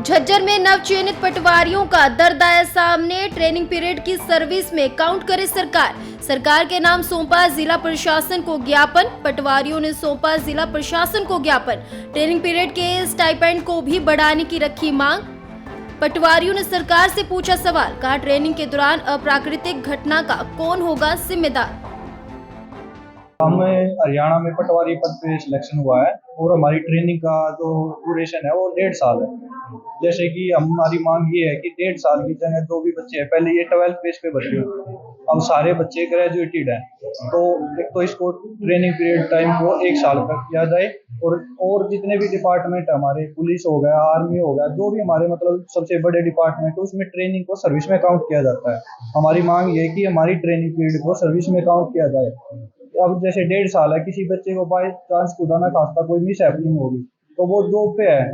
झज्जर में नवचयनित पटवारियों का दर्द आया सामने। ट्रेनिंग पीरियड की सर्विस में काउंट करे सरकार। सरकार के नाम सौंपा जिला प्रशासन को ज्ञापन। पटवारियों ने सौंपा जिला प्रशासन को ज्ञापन। ट्रेनिंग पीरियड के स्टाइपेंड को भी बढ़ाने की रखी मांग। पटवारियों ने सरकार से पूछा सवाल, कहा ट्रेनिंग के दौरान अप्राकृतिक घटना का कौन होगा जिम्मेदार। हमें हरियाणा में पटवारी पद पे सिलेक्शन हुआ है और हमारी ट्रेनिंग का जो ड्यूरेशन है वो 1.5 साल है। जैसे कि हमारी मांग ये है कि 1.5 साल की जगह जो भी बच्चे हैं, पहले ये 12th बेस पे भर्ती होते, अब सारे बच्चे ग्रेजुएटेड हैं, तो एक तो इसको ट्रेनिंग पीरियड टाइम को 1 साल तक किया जाए। और जितने भी डिपार्टमेंट हमारे, पुलिस हो गया, आर्मी हो गया, जो भी हमारे मतलब सबसे बड़े डिपार्टमेंट है, उसमें ट्रेनिंग को सर्विस में काउंट किया जाता है। हमारी मांग ये है कि हमारी ट्रेनिंग पीरियड को सर्विस में काउंट किया जाए। अब जैसे 1.5 साल है, किसी बच्चे को बाय चांस खुदा ना खास्ता कोई मिस हैपनिंग होगी तो वो जॉब पे है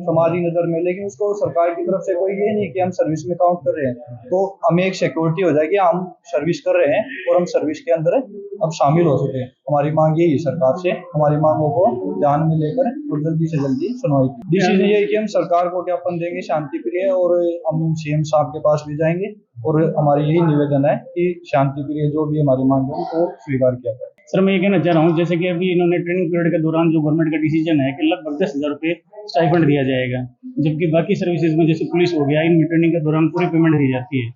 हमारी नज़र में, लेकिन उसको सरकार की तरफ से कोई ये नहीं कि हम सर्विस में काउंट कर रहे हैं, तो हमें एक सिक्योरिटी हो जाएगी हम सर्विस कर रहे हैं और हम सर्विस के अंदर अब शामिल हो सके। हमारी मांग यही है सरकार से, हमारी मांगों को ध्यान में लेकर और जल्दी से जल्दी सुनवाई की। डिसीजन ये है कि हम सरकार को ज्ञापन देंगे शांति प्रिय, और हम सीएम साहब के पास भी जाएंगे और हमारी यही निवेदन है कि शांति प्रिय जो भी हमारी मांग है उनको स्वीकार किया जाए। सर, मैं ये कहना चाह रहा हूँ, जैसे कि अभी इन्होंने ट्रेनिंग पीरियड के दौरान जो गवर्नमेंट का डिसीजन है कि लगभग 10,000 रुपये स्टाइफंड दिया जाएगा, जबकि बाकी सर्विसेज में जैसे पुलिस हो गया, इनमें ट्रेनिंग के दौरान पूरी पेमेंट दी जाती है।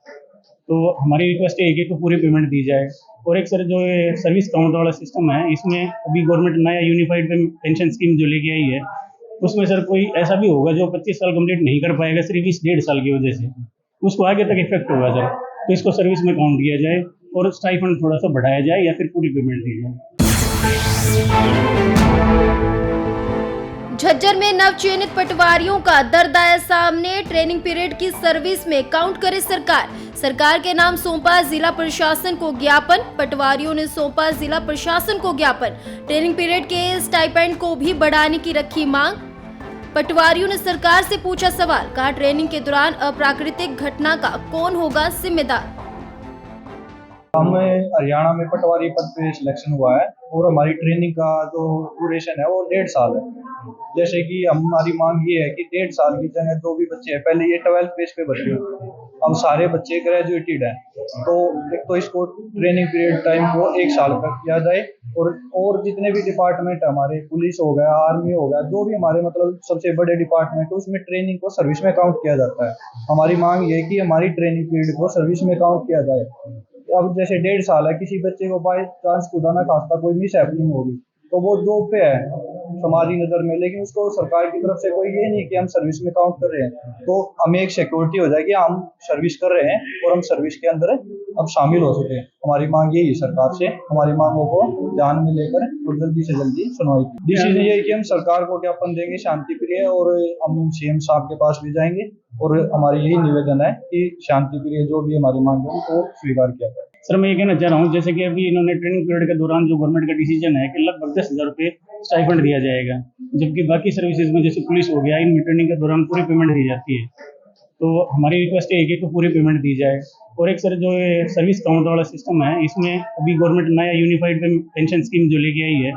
तो हमारी रिक्वेस्ट है कि पूरी पेमेंट दी जाए। और एक सर जो ये सर्विस काउंट वाला सिस्टम है, इसमें अभी गवर्नमेंट नया यूनिफाइड पेंशन स्कीम जो लेके आई है, उसमें सर कोई ऐसा भी होगा जो 25 साल कंप्लीट नहीं कर पाएगा सिर्फ इस 1.5 साल की वजह से, उसको आगे तक इफेक्ट होगा सर। तो इसको सर्विस में काउंट किया जाए और स्टाइफंड थोड़ा सा बढ़ाया जाए या फिर पूरी पेमेंट दी जाए। झज्जर में नवचयनित पटवारियों का दर्द आया सामने। ट्रेनिंग पीरियड की सर्विस में काउंट करे सरकार। सरकार के नाम सौंपा जिला प्रशासन को ज्ञापन। पटवारियों ने सौंपा जिला प्रशासन को ज्ञापन। ट्रेनिंग पीरियड के स्टाइपेंड को भी बढ़ाने की रखी मांग। पटवारियों ने सरकार से पूछा सवाल, कहा ट्रेनिंग के दौरान अप्राकृतिक घटना का कौन होगा जिम्मेदार। हमें हरियाणा में पटवारी पद पे सिलेक्शन हुआ है और हमारी ट्रेनिंग का जो ड्यूरेशन है वो 1.5 साल है। जैसे कि हमारी मांग ये है कि 1.5 साल की जगह जो भी बच्चे हैं, पहले ये 12th बेस पे भर्ती होते, अब सारे बच्चे ग्रेजुएटेड हैं, तो एक तो इसको ट्रेनिंग पीरियड टाइम को 1 साल तक किया जाए। और जितने भी डिपार्टमेंट हमारे, पुलिस हो गया, आर्मी हो गया, जो भी हमारे मतलब सबसे बड़े डिपार्टमेंट है, उसमें ट्रेनिंग को सर्विस में काउंट किया जाता है। हमारी मांग ये है कि हमारी ट्रेनिंग पीरियड को सर्विस में काउंट किया जाए। अब जैसे 1.5 साल है, किसी बच्चे को बाय चांस खुदा ना खास्ता कोई मिस हैपनिंग होगी तो वो जॉब पे है हमारी नज़र में, लेकिन उसको सरकार की तरफ से कोई ये नहीं कि हम सर्विस में काउंट कर रहे हैं, तो हमें एक सिक्योरिटी हो जाएगी हम सर्विस कर रहे हैं और हम सर्विस के अंदर अब शामिल हो सके। हमारी मांग यही है सरकार से, हमारी मांगों को ध्यान में लेकर और जल्दी से जल्दी सुनवाई की। डिसीजन ये है कि हम सरकार को ज्ञापन देंगे शांति प्रिय, और हम सीएम साहब के पास भी जाएंगे और हमारी यही निवेदन है कि शांति प्रिय जो भी हमारी मांग है उनको स्वीकार किया जाए। सर, मैं ये कहना चाह रहा हूँ, जैसे कि अभी इन्होंने ट्रेनिंग पीरियड के दौरान जो गवर्नमेंट का डिसीजन है कि लगभग 10,000 रुपये स्टाइफंड दिया जाएगा, जबकि बाकी सर्विसेज में जैसे पुलिस हो गया, इनमें ट्रेनिंग के दौरान पूरी पेमेंट दी जाती है। तो हमारी रिक्वेस्ट है कि पूरी पेमेंट दी जाए। और एक सर जो ये सर्विस काउंट वाला सिस्टम है, इसमें अभी गवर्नमेंट नया यूनिफाइड पेंशन स्कीम जो लेके आई है,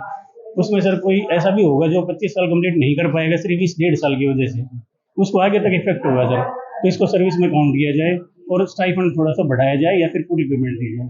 उसमें सर कोई ऐसा भी होगा जो 25 साल कंप्लीट नहीं कर पाएगा सिर्फ इस 1.5 साल की वजह से, उसको आगे तक इफेक्ट होगा सर। तो इसको सर्विस में काउंट किया जाए और स्टाइफंड थोड़ा सा बढ़ाया जाए या फिर पूरी पेमेंट दी जाए।